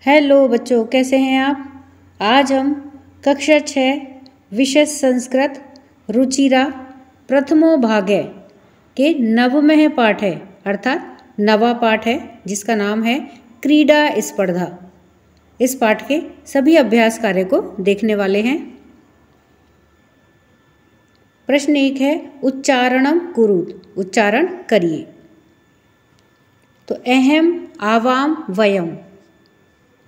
Hello बच्चों, कैसे हैं आप। आज हम कक्षा 6 विषय संस्कृत रुचिरा प्रथमो भागे के नवमः पाठ है, अर्थात नवा पाठ है जिसका नाम है क्रीडा स्पर्धा। इस पाठ के सभी अभ्यास कार्य को देखने वाले हैं। प्रश्न 1 है उच्चारणम कुरुत, उच्चारण करिए। तो अहम आवाम वयम,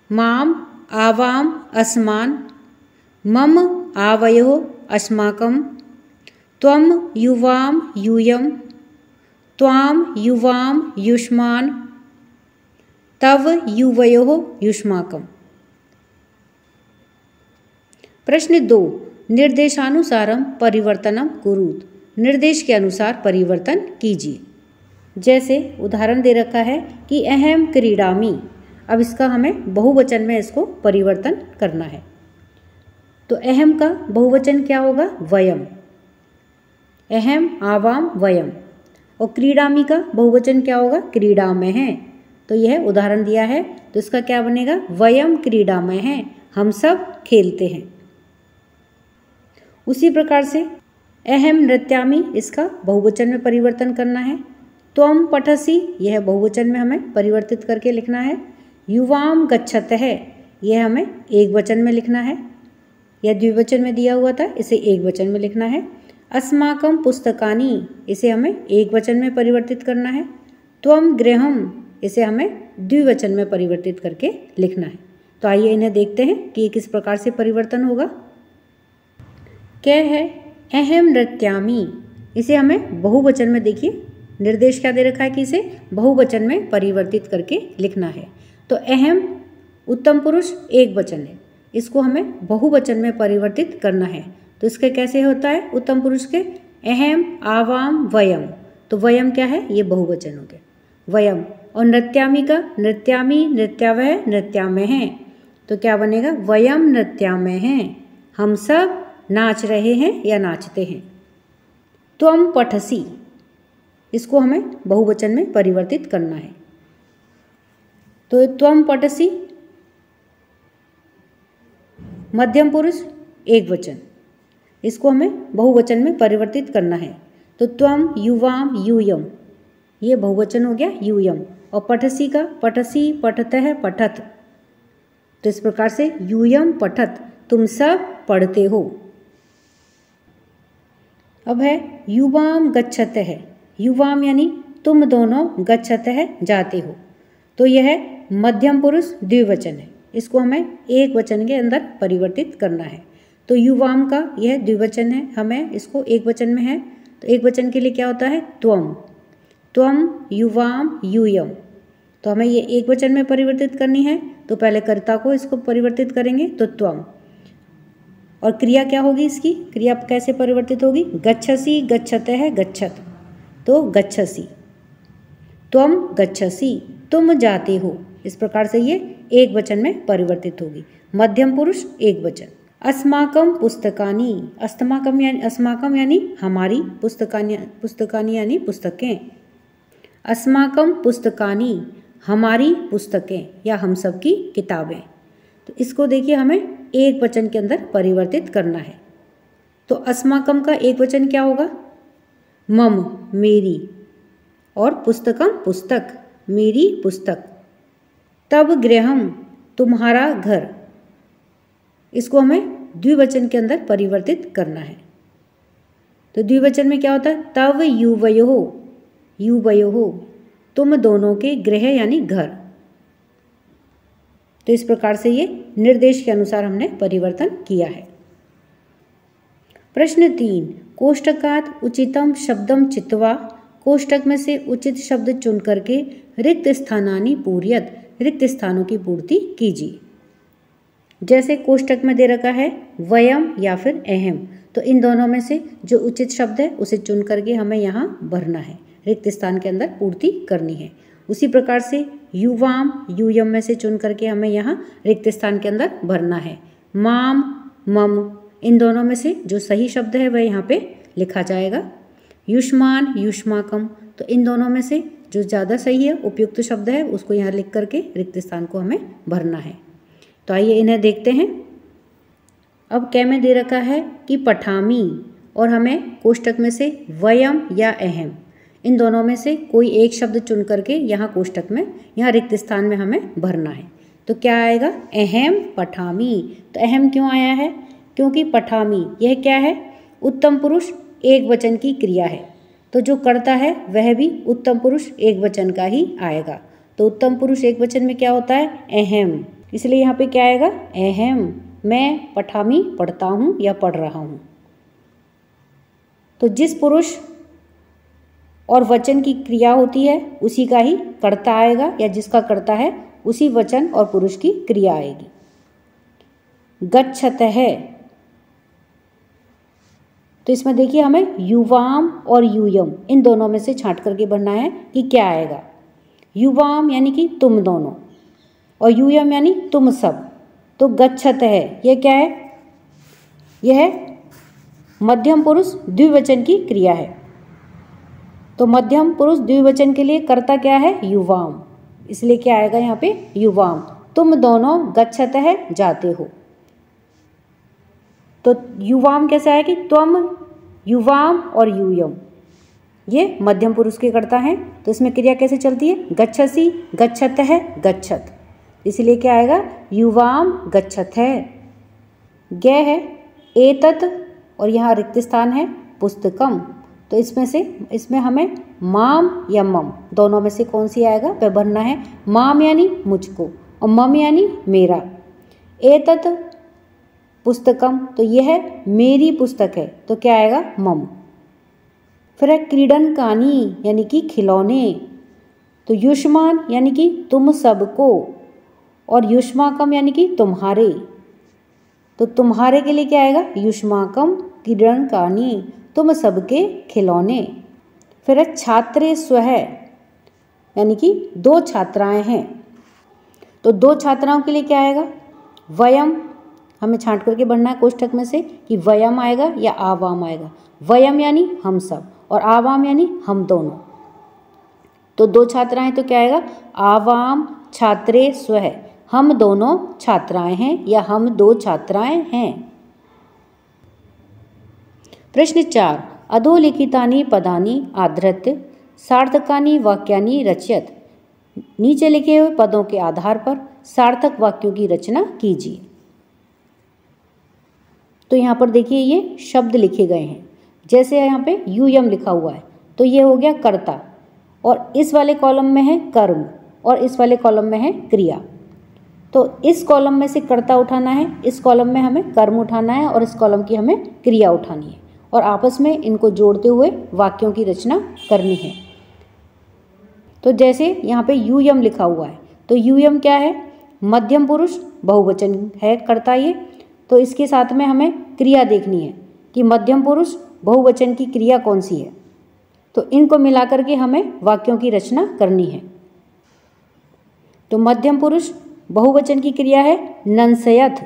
माम आवाम अस्मान, मम आवयो अस्माकं, त्वम युवाम यूयम, त्वाम युवाम युष्मान, तव युवयो युष्माकम्। प्रश्न 2 निर्देशानुसारम परिवर्तनम कुरुत, निर्देश के अनुसार परिवर्तन कीजिए। जैसे उदाहरण दे रखा है कि अहम क्रीडामी, अब इसका हमें बहुवचन में इसको परिवर्तन करना है। तो अहम का बहुवचन क्या होगा? वयम, अहम आवाम वयम। और क्रीडामी का बहुवचन क्या होगा? क्रीडामय है। तो यह उदाहरण दिया है, तो इसका क्या बनेगा? वयम क्रीडामय है, हम सब खेलते हैं। उसी प्रकार से अहम नृत्यामी, इसका बहुवचन में परिवर्तन करना है। त्वम पठसी, यह बहुवचन में हमें परिवर्तित करके लिखना है। युवाम गच्छतः, यह हमें एक वचन में लिखना है। यह द्विवचन में दिया हुआ था, इसे एक वचन में लिखना है। अस्माकं पुस्तकानि, इसे हमें एक वचन में परिवर्तित करना है। त्वम गृहम, इसे हमें द्विवचन में परिवर्तित करके लिखना है। तो आइए इन्हें देखते हैं कि ये किस प्रकार से परिवर्तन होगा। क्या है? अहम नृत्यामी, इसे हमें बहुवचन में, देखिए निर्देश क्या दे रखा है कि इसे बहुवचन में परिवर्तित करके लिखना है। तो अहम उत्तम पुरुष एक वचन है, इसको हमें बहुवचन में परिवर्तित करना है। तो इसके कैसे होता है? उत्तम पुरुष के अहम आवाम वयम, तो वयम क्या है? ये बहुवचन हो गया, वयम। और नृत्यामी का नृत्यामी नृत्यावह नृत्यामय है, तो क्या बनेगा? वयम नृत्यामय हैं, हम सब नाच रहे हैं या नाचते हैं। त्वम पठसी, इसको हमें बहुवचन में परिवर्तित करना है। तो त्वम पठसी मध्यम पुरुष एक वचन, इसको हमें बहुवचन में परिवर्तित करना है। तो त्वम युवाम यूयम, ये बहुवचन हो गया यूयम। और पठसी का पठसी पठतः पठत, तो इस प्रकार से यूयम पठत, तुम सब पढ़ते हो। अब है युवाम गच्छतः, युवाम यानी तुम दोनों, गच्छतः जाते हो, तो यह मध्यम पुरुष द्विवचन है, इसको हमें एक वचन के अंदर परिवर्तित करना है। तो युवाम का यह द्विवचन है, हमें इसको एक वचन में है, तो एक वचन के लिए क्या होता है? त्वम, त्वम युवाम यूयम। तो हमें ये एक वचन में परिवर्तित करनी है, तो पहले कर्ता को इसको परिवर्तित करेंगे, तो त्वम। और क्रिया क्या होगी? इसकी क्रिया कैसे परिवर्तित होगी? गच्छसी गच्छतः गच्छत, तो गच्छसी। त्वम गच्छसी, तुम जाते हो, इस प्रकार से ये एक वचन में परिवर्तित होगी, मध्यम पुरुष एक वचन। अस्माकं पुस्तकानि, अस्माकं यानी हमारी, पुस्तकानि यानी पुस्तकें। अस्माकं पुस्तकानि, हमारी पुस्तकें या हम सब की किताबें। तो इसको देखिए हमें एक वचन के अंदर परिवर्तित करना है। तो अस्माकं का एक वचन क्या होगा? मम, मेरी। और पुस्तकम पुस्तक, मेरी पुस्तक। तब गृहम, तुम्हारा घर, इसको हमें द्विवचन के अंदर परिवर्तित करना है। तो द्विवचन में क्या होता है? तव युवयो, युवयो, तुम दोनों के गृह यानी घर। तो इस प्रकार से ये निर्देश के अनुसार हमने परिवर्तन किया है। प्रश्न 3 कोष्टकात उचितम शब्दम चित्वा, कोष्टक में से उचित शब्द चुन करके रिक्त स्थानानि पूर्यत, रिक्त स्थानों की पूर्ति कीजिए। जैसे कोष्टक में दे रखा है वयम या फिर अहम, तो इन दोनों में से जो उचित शब्द है उसे चुन करके हमें यहाँ भरना है, रिक्त स्थान के अंदर पूर्ति करनी है। उसी प्रकार से युवाम यूयम में से चुन करके हमें यहाँ रिक्त स्थान के अंदर भरना है। माम मम, इन दोनों में से जो सही शब्द है वह यहाँ पे लिखा जाएगा। युष्मान युष्माकम, तो इन दोनों में से जो ज़्यादा सही है उपयुक्त शब्द है उसको यहाँ लिख करके रिक्त स्थान को हमें भरना है। तो आइए इन्हें देखते हैं। अब क्या में दे रखा है कि पठामी, और हमें कोष्टक में से वयम या अहम, इन दोनों में से कोई एक शब्द चुन करके यहाँ कोष्टक में, यहाँ रिक्त स्थान में हमें भरना है। तो क्या आएगा? अहम पठामी। तो अहम क्यों आया है? क्योंकि पठामी यह क्या है? उत्तम पुरुष एक वचन की क्रिया है, तो जो करता है वह भी उत्तम पुरुष एक वचन का ही आएगा। तो उत्तम पुरुष एक वचन में क्या होता है? अहम। इसलिए यहाँ पे क्या आएगा? अहम। मैं पठामी पढ़ता हूँ या पढ़ रहा हूँ। तो जिस पुरुष और वचन की क्रिया होती है उसी का ही कर्ता आएगा, या जिसका कर्ता है उसी वचन और पुरुष की क्रिया आएगी। गच्छतः, तो इसमें देखिए हमें युवाम और यूयम इन दोनों में से छांट करके भरना है कि क्या आएगा। युवाम यानी कि तुम दोनों, और यूयम यानी तुम सब। तो गच्छतः यह क्या है? यह मध्यम पुरुष द्विवचन की क्रिया है। तो मध्यम पुरुष द्विवचन के लिए कर्ता क्या है? युवाम। इसलिए क्या आएगा यहाँ पे? युवाम। तुम दोनों गच्छतः जाते हो। तो युवाम कैसे आया कि त्वम, युवाम और यूयम ये मध्यम पुरुष के कर्ता हैं। तो इसमें क्रिया कैसे चलती है? गच्छसि, गच्छतः, गच्छत। इसलिए क्या आएगा? युवाम गच्छतः। ग है एतत्, और यहाँ रिक्त स्थान है पुस्तकम। तो इसमें हमें माम या मम दोनों में से कौन सी आएगा वह भरना है। माम यानी मुझको, और मम यानी मेरा। एतत् पुस्तकम, तो यह मेरी पुस्तक है, तो क्या आएगा? मम। फिर है क्रीडनकानी यानी कि खिलौने। तो युष्मान यानी कि तुम सबको, और युष्माकम यानी कि तुम्हारे। तो तुम्हारे के लिए क्या आएगा? युष्माकम क्रीडनकानी, तुम सबके खिलौने। फिर है छात्रे स्वः यानी कि दो छात्राएं हैं। तो दो छात्राओं के लिए क्या आएगा? वयम। हमें छांट करके भरना है कोष्टक में से कि वयम आएगा या आवाम आएगा। वयम यानी हम सब, और आवाम यानी हम दोनों। तो दो छात्राएं, तो क्या आएगा? आवाम छात्रे स्वः, हम दोनों छात्राएं हैं या हम दो छात्राएं हैं। प्रश्न 4, अधोलिखितानि पदानि आधृत्य सार्थकानि वाक्यानि रचयत। नीचे लिखे हुए पदों के आधार पर सार्थक वाक्यों की रचना कीजिए। तो यहाँ पर देखिए ये शब्द लिखे गए हैं। जैसे यहाँ पे यूयम लिखा हुआ है, तो ये हो गया कर्ता, और इस वाले कॉलम में है कर्म, और इस वाले कॉलम में है क्रिया। तो इस कॉलम में से कर्ता उठाना है, इस कॉलम में हमें कर्म उठाना है, और इस कॉलम की हमें क्रिया उठानी है, और आपस में इनको जोड़ते हुए वाक्यों की रचना करनी है। तो जैसे यहाँ पे यूयम लिखा हुआ है, तो यूयम क्या है? मध्यम पुरुष बहुवचन है कर्ता ये। तो इसके साथ में हमें क्रिया देखनी है कि मध्यम पुरुष बहुवचन की क्रिया कौन सी है। तो इनको मिलाकर के हमें वाक्यों की रचना करनी है। तो मध्यम पुरुष बहुवचन की क्रिया है नंसयथ।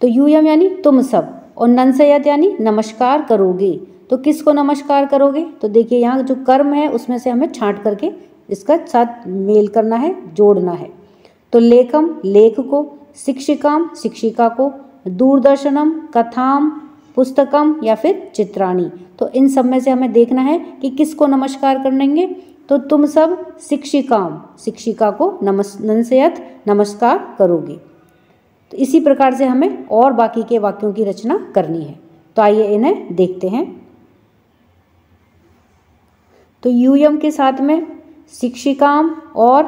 तो यूयम यानी तुम सब, और नंसयथ यानी नमस्कार करोगे। तो किसको नमस्कार करोगे? तो देखिए यहाँ जो कर्म है उसमें से हमें छांट करके इसका साथ मेल करना है, जोड़ना है। तो लेखम लेख को, शिक्षिकाम शिक्षिका को, दूरदर्शनम कथाम पुस्तकम या फिर चित्राणी। तो इन सब में से हमें देखना है कि किसको नमस्कार करेंगे। तो तुम सब शिक्षिकाम शिक्षिका को नंसयथ नमस्कार करोगे। तो इसी प्रकार से हमें और बाकी के वाक्यों की रचना करनी है। तो आइए इन्हें देखते हैं। तो यूयम के साथ में शिक्षिकाम और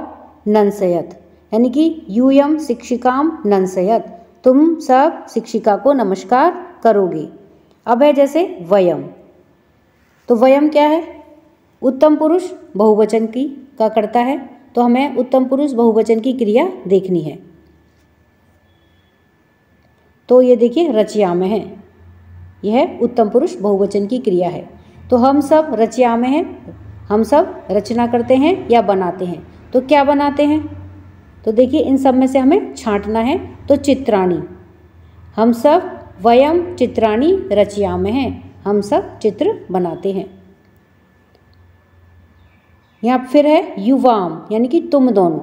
नंसयथ, यानी कि यूयम शिक्षिकाम नंसयथ, तुम सब शिक्षिका को नमस्कार करोगे। अब है जैसे वयम। तो वयम क्या है? उत्तम पुरुष बहुवचन की का करता है। तो हमें उत्तम पुरुष बहुवचन की क्रिया देखनी है। तो ये देखिए रचया में है, यह उत्तम पुरुष बहुवचन की क्रिया है। तो हम सब रचया में हैं, हम सब रचना करते हैं या बनाते हैं। तो क्या बनाते हैं? तो देखिए इन सब में से हमें छांटना है। तो चित्राणी, हम सब वयम चित्राणी रचया में हैं, हम सब चित्र बनाते हैं। यहाँ फिर है युवाम, यानी कि तुम दोनों।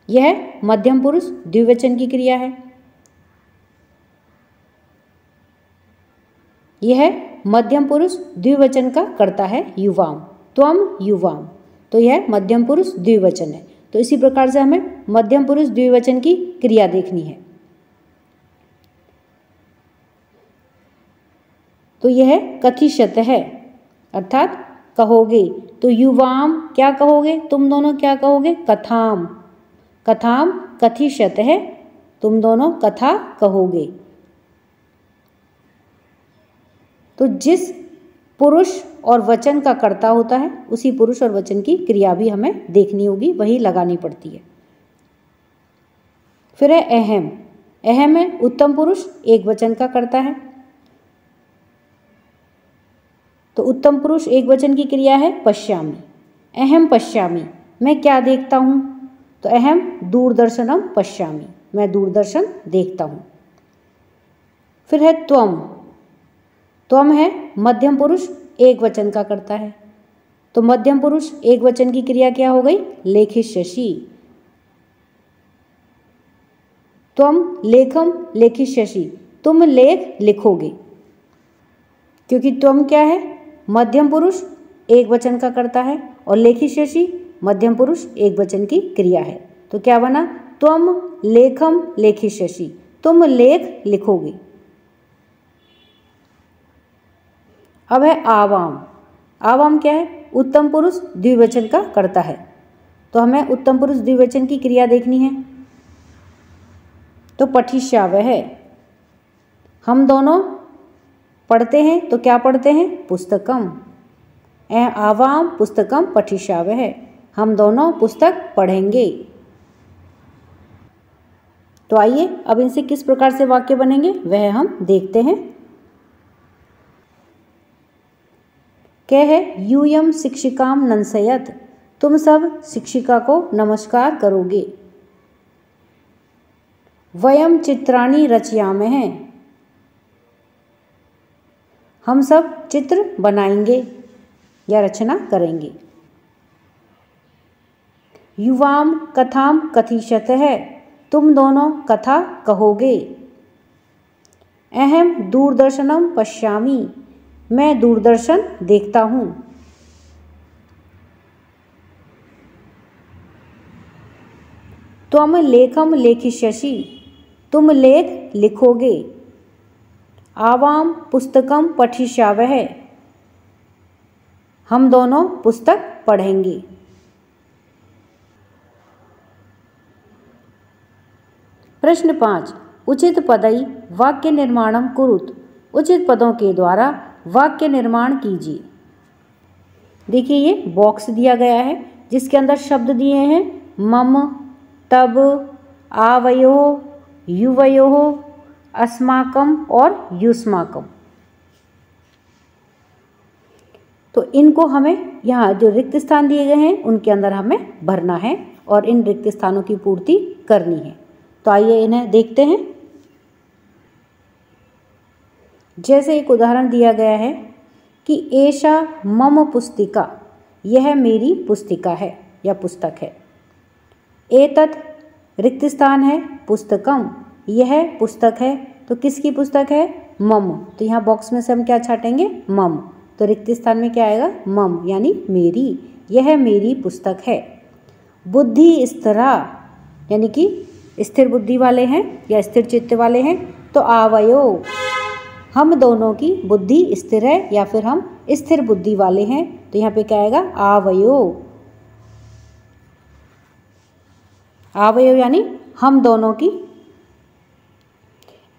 यह मध्यम पुरुष द्विवचन की क्रिया है। यह मध्यम पुरुष द्विवचन का कर्ता है युवाम, त्वम युवाम, तो यह मध्यम पुरुष द्विवचन है। तो इसी प्रकार से हमें मध्यम पुरुष द्विवचन की क्रिया देखनी है। तो यह कथिष्यत है, अर्थात कहोगे। तो युवाम क्या कहोगे, तुम दोनों क्या कहोगे, कथाम, कथाम कथिष्यत है, तुम दोनों कथा कहोगे। तो जिस पुरुष और वचन का कर्ता होता है उसी पुरुष और वचन की क्रिया भी हमें देखनी होगी, वही लगानी पड़ती है। फिर है अहम। अहम है उत्तम पुरुष एक वचन का कर्ता है। तो उत्तम पुरुष एक वचन की क्रिया है पश्यामि। अहम पश्यामि, मैं क्या देखता हूँ, तो अहम दूरदर्शनम पश्यामि, मैं दूरदर्शन देखता हूँ। फिर है त्वम। त्वम है मध्यम पुरुष एक वचन का कर्ता है। तो मध्यम पुरुष एक वचन की क्रिया क्या हो गई, लेखिष्यसि। त्वम लेखम लेखिष्यसि, तुम लेख लिखोगे। क्योंकि त्वम क्या है, मध्यम पुरुष एक वचन का कर्ता है और लेखिष्यसि मध्यम पुरुष एक वचन की क्रिया है। तो क्या बना, त्वम लेखम लेखिष्यसि, तुम लेख लिखोगे। अब है आवाम। आवाम क्या है, उत्तम पुरुष द्विवचन का कर्ता है। तो हमें उत्तम पुरुष द्विवचन की क्रिया देखनी है। तो पठिष्यावः है, हम दोनों पढ़ते हैं, तो क्या पढ़ते हैं, पुस्तकम। आवाम पुस्तकम पठिष्यावः है, हम दोनों पुस्तक पढ़ेंगे। तो आइए अब इनसे किस प्रकार से वाक्य बनेंगे वह हम देखते हैं। क्या है, यूयम शिक्षिकाम नंसयत, तुम सब शिक्षिका को नमस्कार करोगे। वयम चित्राणि रचयामः, हम सब चित्र बनाएंगे या रचना करेंगे। युवाम कथाम कथिष्यतः, तुम दोनों कथा कहोगे। अहम दूरदर्शनम पश्यामि, मैं दूरदर्शन देखता हूँ। त्वम लेखम लेखिष्यसि, तुम लेख लिखोगे। आवाम पुस्तकम पठिष्यावः, हम दोनों पुस्तक पढ़ेंगे। प्रश्न 5, उचित पदई वाक्य निर्माणम कुरुत, उचित पदों के द्वारा वाक्य निर्माण कीजिए। देखिए ये बॉक्स दिया गया है जिसके अंदर शब्द दिए हैं मम, तब, आवयोः, युवयोः, अस्माकम और युष्माकम। तो इनको हमें यहाँ जो रिक्त स्थान दिए गए हैं उनके अंदर हमें भरना है और इन रिक्त स्थानों की पूर्ति करनी है। तो आइए इन्हें देखते हैं। जैसे एक उदाहरण दिया गया है कि एषा मम पुस्तिका, यह मेरी पुस्तिका है या पुस्तक है। एतत् रिक्त स्थान है पुस्तकम, यह पुस्तक है। तो किसकी पुस्तक है, मम। तो यहाँ बॉक्स में से हम क्या छाटेंगे, मम। तो रिक्त स्थान में क्या आएगा, मम, यानी मेरी, यह मेरी पुस्तक है। बुद्धि स्थिरा, यानी कि स्थिर बुद्धि वाले हैं या स्थिर चित्त वाले हैं। तो आवयो, हम दोनों की बुद्धि स्थिर है या फिर हम स्थिर बुद्धि वाले हैं। तो यहाँ पे क्या आएगा, आवयो। आवयो यानी हम दोनों की।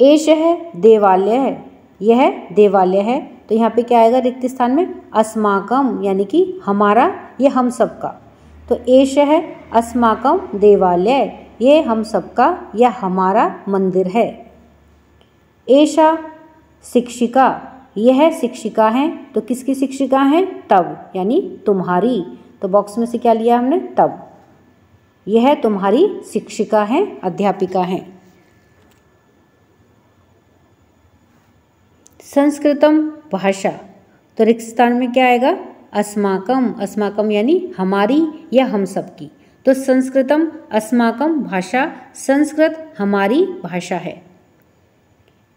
एषः देवालयः, यह देवालय है। तो यहाँ पे क्या आएगा रिक्त स्थान में, अस्माकम, यानी कि हमारा, ये हम सबका। तो एषः अस्माकम देवालय, ये हम सबका या हमारा मंदिर है। एषा शिक्षिका, यह शिक्षिका है। तो किसकी शिक्षिका है, तब, यानी तुम्हारी। तो बॉक्स में से क्या लिया हमने, तब, यह तुम्हारी शिक्षिका है, अध्यापिका है। संस्कृतम भाषा, तो रिक्त स्थान में क्या आएगा, अस्माकम। अस्माकम यानी हमारी या हम सबकी। तो संस्कृतम अस्माकं भाषा, संस्कृत हमारी भाषा है।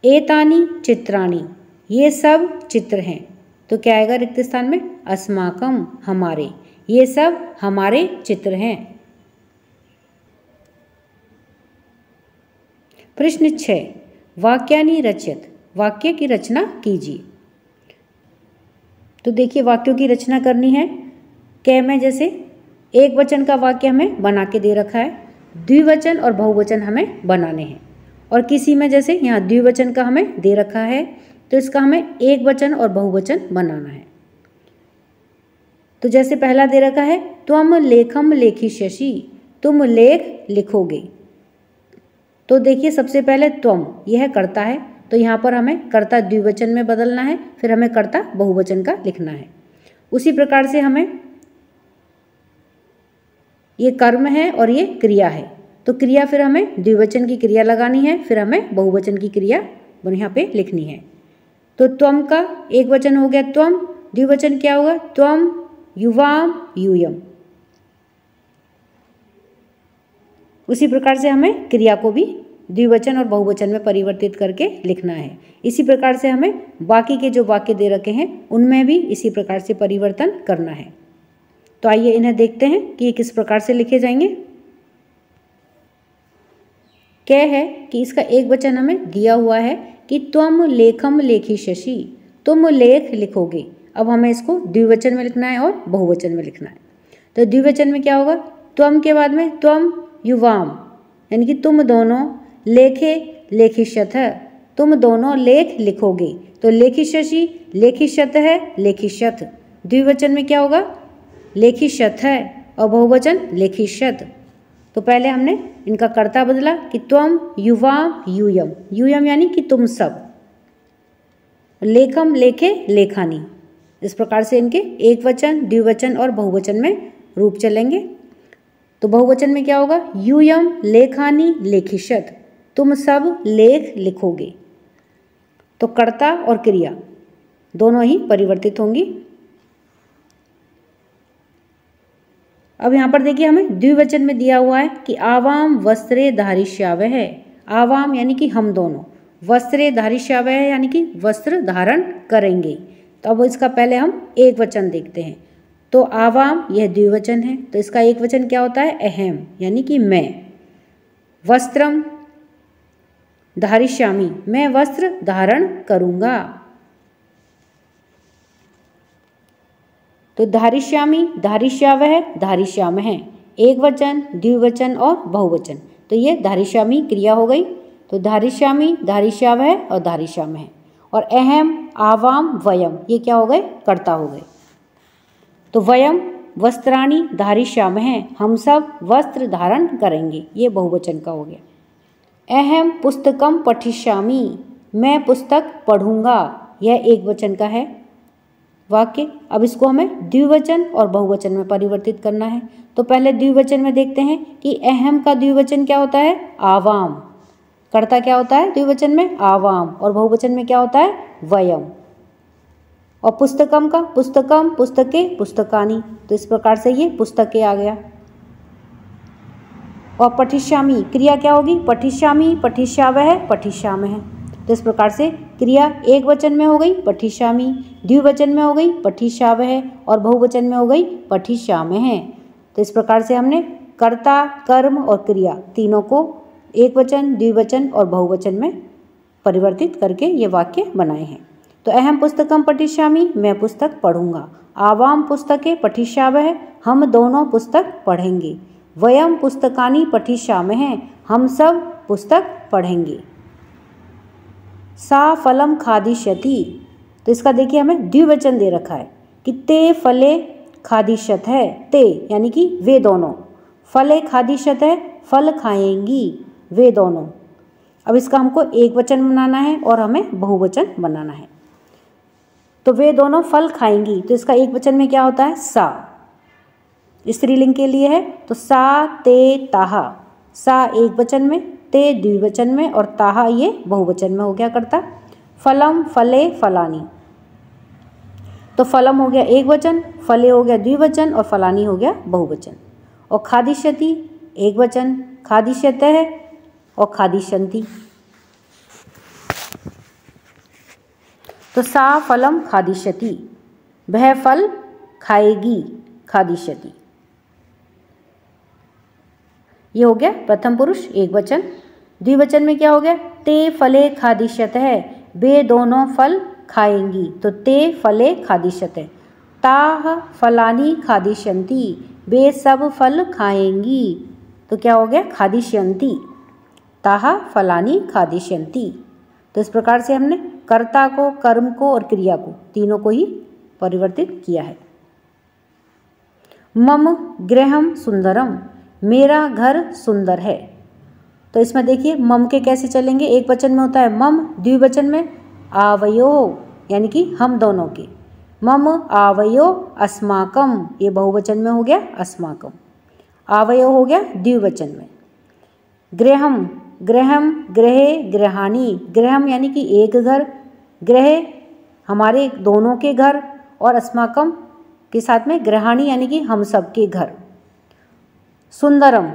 एतानि चित्राणि, ये सब चित्र हैं। तो क्या आएगा रिक्त स्थान में? अस्माकं हमारे, ये सब हमारे चित्र हैं। प्रश्न 6, वाक्यानि रचयत, वाक्य की रचना कीजिए। तो देखिए वाक्यों की रचना करनी है। कै में जैसे एक वचन का वाक्य हमें बना के दे रखा है, द्विवचन और बहुवचन हमें बनाने हैं। और किसी में जैसे यहाँ द्विवचन का हमें दे रखा है, तो इसका हमें एक वचन और बहुवचन बनाना है। तो जैसे पहला दे रखा है, त्वम लेखम लेखिष्यसि, तुम लेख लिखोगे। तो देखिए सबसे पहले त्वम, यह कर्ता है, तो यहाँ पर हमें कर्ता द्विवचन में बदलना है, फिर हमें कर्ता बहुवचन का लिखना है। उसी प्रकार से हमें, ये कर्म है और ये क्रिया है, तो क्रिया फिर हमें द्विवचन की क्रिया लगानी है, फिर हमें बहुवचन की क्रिया यहाँ पे लिखनी है। तो त्वम का एक वचन हो गया त्वम, द्विवचन क्या होगा? त्वम युवाम यूयम। उसी प्रकार से हमें क्रिया को भी द्विवचन और बहुवचन में परिवर्तित करके लिखना है। इसी प्रकार से हमें बाकी के जो वाक्य दे रखे हैं उनमें भी इसी प्रकार से परिवर्तन करना है। तो आइए इन्हें देखते हैं कि ये किस प्रकार से लिखे जाएंगे। क्या है कि इसका एक वचन हमें दिया हुआ है कि त्वम लेखम लेखिष्यसि, तुम लेख लिखोगे। अब हमें इसको द्विवचन में लिखना है और बहुवचन में लिखना है। तो द्विवचन में क्या होगा? त्वम के बाद में त्वम युवाम, यानी कि तुम दोनों, लेखे लेखिष्यथ, तुम दोनों लेख लिखोगे। तो लेखिष्यसि लेखिष्यथ है, लेखिष्यथ। द्विवचन में क्या होगा? लेखिष्यथ है और बहुवचन लेखिष्यथ। तो पहले हमने इनका कर्ता बदला कि त्वम युवाम यूयम, यूयम यानी कि तुम सब, लेखम लेखे लेखानी। इस प्रकार से इनके एक वचन, द्विवचन और बहुवचन में रूप चलेंगे। तो बहुवचन में क्या होगा? यूयम लेखानी लेखिष्यथ, तुम सब लेख लिखोगे। तो कर्ता और क्रिया दोनों ही परिवर्तित होंगी। अब यहाँ पर देखिए हमें द्विवचन में दिया हुआ है कि आवाम वस्त्रे धारिष्यावः, आवाम यानी कि हम दोनों, वस्त्रे धारिष्यावः यानी कि वस्त्र धारण करेंगे। तो अब इसका पहले हम एक वचन देखते हैं। तो आवाम यह द्विवचन है, तो इसका एक वचन क्या होता है? अहम यानी कि मैं। वस्त्रम धारिष्यामि, मैं वस्त्र धारण करूँगा। तो धारिष्यामि, धारिष्यावः, धारिष्यामः, एक वचन, द्विवचन और बहुवचन। तो ये धारिष्यामि क्रिया हो गई। तो धारिष्यामि, धारिष्यावः और धारिष्यामः। और अहम, आवाम, वयम, ये क्या हो गए? कर्ता हो गए। तो वयम वस्त्राणि धारिष्यामः, हम सब वस्त्र धारण करेंगे, ये बहुवचन का हो गया। अहम पुस्तकम पठिष्यामि, मैं पुस्तक पढ़ूंगा, यह एक वचन का है वाक्य। अब इसको हमें द्विवचन और बहुवचन में परिवर्तित करना है। तो पहले द्विवचन में देखते हैं कि अहम का द्विवचन क्या होता है? आवाम। कर्ता क्या होता है द्विवचन में? आवाम। और बहुवचन में क्या होता है? वयम। और पुस्तकम का, पुस्तकम पुस्तके पुस्तकानि, तो इस प्रकार से ये पुस्तकें आ गया। और पठिष्यामि क्रिया क्या होगी? पठिष्यामि, पठिष्यावः, पठिष्यामः। तो इस प्रकार से क्रिया एक वचन में हो गई पठिष्यामि, द्विवचन में हो गई पठिष्यावः और बहुवचन में हो गई पठिष्यामः। तो इस प्रकार से हमने कर्ता, कर्म और क्रिया तीनों को एक वचन, द्विवचन और बहुवचन में परिवर्तित करके ये वाक्य बनाए हैं। तो अहम पुस्तकम पठिष्यामि, मैं पुस्तक पढ़ूंगा। आवाम पुस्तके पठिष्यावः, हम दोनों पुस्तक पढ़ेंगे। वयम पुस्तकानि पठिष्यामः, हम सब पुस्तक पढ़ेंगे। सा फलम खादिष्यति, तो इसका देखिए हमें द्विवचन दे रखा है कि ते फले खादिष्यत है, ते यानी कि वे दोनों, फले खादिष्यत है, फल खाएंगी वे दोनों। अब इसका हमको एक वचन बनाना है और हमें बहुवचन बनाना है। तो वे दोनों फल खाएंगी, तो इसका एक वचन में क्या होता है? सा, स्त्रीलिंग के लिए है। तो सा ते ताहा, सा एक वचन में, ते द्विवचन में और ताहा ये बहुवचन में हो गया कर्ता। फलम फले फलानी, तो फलम हो गया एक वचन, फले हो गया द्विवचन और फलानी हो गया बहुवचन। और खादिष्यति एक वचन, खादिष्यतः और खादिष्यन्ति। तो सा फलम खादिष्यति, वह फल खाएगी, खादिष्यति। ये हो गया प्रथम पुरुष एक वचन। द्विवचन में क्या हो गया? ते फले खादिष्यतः, वे दोनों फल खाएंगी। तो ते फले खादिष्यतः। ताः फलानि खादिष्यन्ति, वे सब फल खाएंगी। तो क्या हो गया? खादिष्यन्ति। ताः फलानि खादिष्यन्ति। तो इस प्रकार से हमने कर्ता को, कर्म को और क्रिया को, तीनों को ही परिवर्तित किया है। मम गृहम सुंदरम, मेरा घर सुंदर है। तो इसमें देखिए मम के कैसे चलेंगे। एक वचन में होता है मम, द्विवचन में आवयो यानी कि हम दोनों के। मम आवयो अस्माकम, ये बहुवचन में हो गया अस्माकम। आवयो हो गया द्विवचन में। गृहम, गृहम, गृहे, गृहाणि। गृहम यानी कि एक घर, गृह हमारे दोनों के घर, और अस्माकम के साथ में गृहाणि यानी कि हम सब के घर। सुंदरम,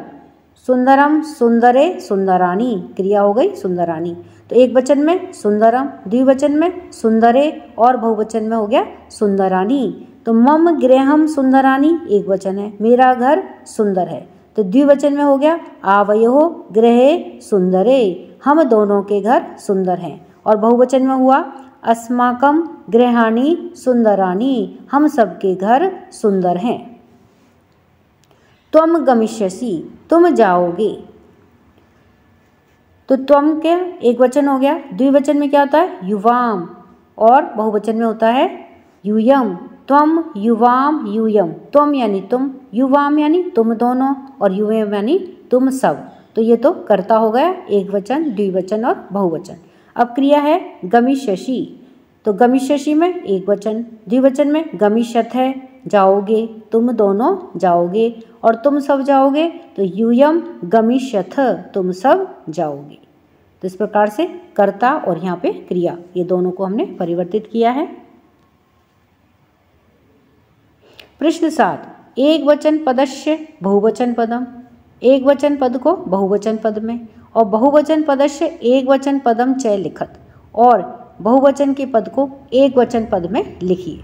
सुंदरम, सुंदरे, सुंदराणी, क्रिया हो गई सुंदराणी। तो एक वचन में सुंदरम, द्विवचन में सुंदरे और बहुवचन में हो गया सुंदराणी। तो मम गृहम सुंदराणी एक वचन है, मेरा घर सुंदर है। तो द्विवचन में हो गया आवयो गृहे सुंदरे, हम दोनों के घर सुंदर हैं। और बहुवचन में हुआ अस्माकम गृहाणि सुंदराणी, हम सबके घर सुंदर हैं। त्वम गमिष्यसि, तुम जाओगे। तो त्वम के एक वचन हो गया। द्विवचन में क्या होता है? युवाम, और बहुवचन में होता है यूयम। त्वम युवाम यूयम। त्वम यानी तुम, युवाम यानी तुम दोनों, और यूयम यानी तुम सब। तो ये तो कर्ता हो गया, एक वचन, द्विवचन और बहुवचन। अब क्रिया है गमिष्यसि। तो गमिष्यसि में एक वचन, द्विवचन में गमिष्यथ है, जाओगे, तुम दोनों जाओगे, और तुम सब जाओगे। तो यूयम गमिष्यथ, तुम सब जाओगे। तो इस प्रकार से कर्ता और यहाँ पे क्रिया, ये दोनों को हमने परिवर्तित किया है। प्रश्न 7, एक वचन पदस्य बहुवचन पदम। एक वचन पद को बहुवचन पद में, और बहुवचन पदस्य एक वचन पदम च लिखत, और बहुवचन के पद को एक वचन पद में लिखिए।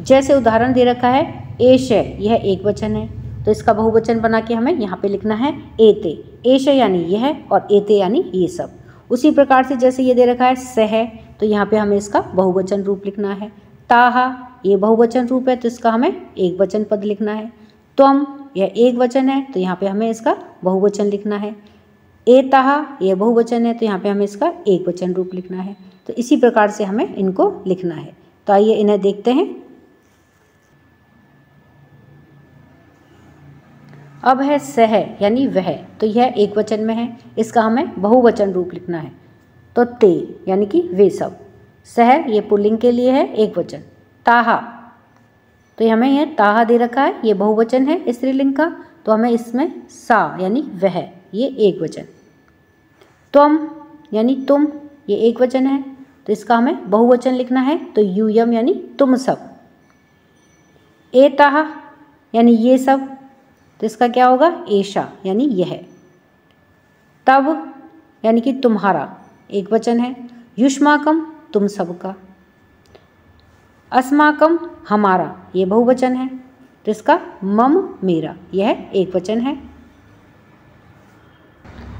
जैसे उदाहरण दे रखा है एष, यह एक वचन है, तो इसका बहुवचन बना के हमें यहाँ पे लिखना है एते। एष यानी यह, और एते यानी ये सब। उसी प्रकार से जैसे ये दे रखा है सह, तो यहाँ पे हमें इसका बहुवचन रूप लिखना है। ताहा, ये बहुवचन रूप है, तो इसका हमें एक वचन पद लिखना है। त्वम, यह एक वचन है, तो यहाँ पे हमें इसका बहुवचन लिखना है। एताहा, यह बहुवचन है, तो यहाँ पे हमें इसका एक वचन रूप लिखना है। तो इसी प्रकार से हमें इनको लिखना है। तो आइए इन्हें देखते हैं। अब है सह यानी वह, तो यह एक वचन में है, इसका हमें बहुवचन रूप लिखना है। तो ते यानी कि वे सब। सह ये पुल्लिंग के लिए है, एक वचन। ताहा, तो हमें यह ताहा दे रखा है, ये बहुवचन है स्त्रीलिंग का, तो हमें इसमें सा यानी वह, ये एक वचन। त्वम यानी तुम, ये एक वचन है, तो इसका हमें बहुवचन लिखना है। तो यूयम यानी तुम सब। एताहा यानी ये सब, तो इसका क्या होगा? एषा यानी यह। तब यानी कि तुम्हारा, एक वचन है। युष्माकम तुम सबका। अस्माकम हमारा, ये बहुवचन है, तो इसका मम मेरा, यह एक वचन है।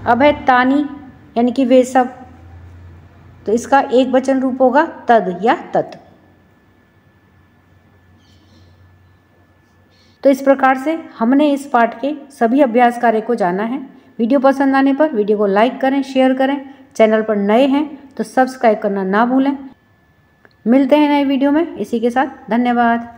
अब है तानी यानी कि वे सब, तो इसका एक वचन रूप होगा तद या तत्। तो इस प्रकार से हमने इस पाठ के सभी अभ्यास कार्य को जाना है। वीडियो पसंद आने पर वीडियो को लाइक करें, शेयर करें। चैनल पर नए हैं तो सब्सक्राइब करना ना भूलें। मिलते हैं नए वीडियो में। इसी के साथ धन्यवाद।